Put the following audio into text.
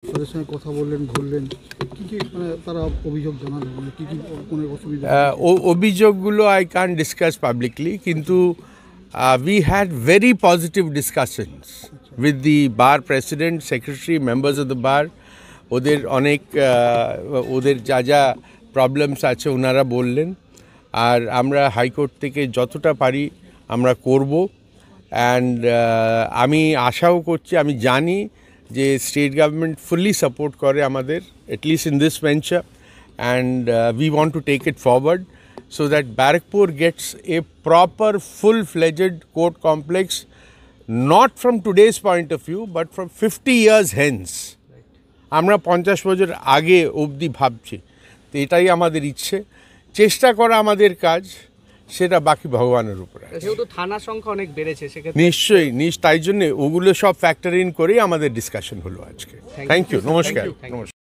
তাদের সঙ্গে কথা বললেন, ঘুরলেন, কী কী মানে তারা অভিযোগ জানালো, মানে কী কী কোনো অসুবিধা? অভিযোগগুলো আই ক্যান ডিসকাস পাবলিকলি, কিন্তু we had very positive discussions with the bar president, secretary, members of the bar. ওদের অনেক ওদের যা যা প্রবলেমস আছে ওনারা বললেন, আর আমরা হাইকোর্ট থেকে যতটা পারি আমরা করব। অ্যান্ড আমি আশাও করছি, আমি জানি যে স্টেট গভর্নমেন্ট ফুললি সাপোর্ট করে আমাদের, at least in this venture, and we want to take it forward so that Barrackpur gets a proper full-fledged court complex, not from today's point of view but from 50 years hence. আমরা 50 বছর আগে অবধি ভাবছি, তো এটাই আমাদের ইচ্ছে, চেষ্টা করা আমাদের কাজ, সেটা বাকি ভগবানের উপরে। যেহেতু থানা সংখ্যা অনেক বেড়েছে সেক্ষেত্রে নিশ্চয়ই তাই জন্য ওগুলো সব ফ্যাক্টর ইন করেই আমাদের ডিসকাশন হলো আজকে। থ্যাংক ইউ, নমস্কার।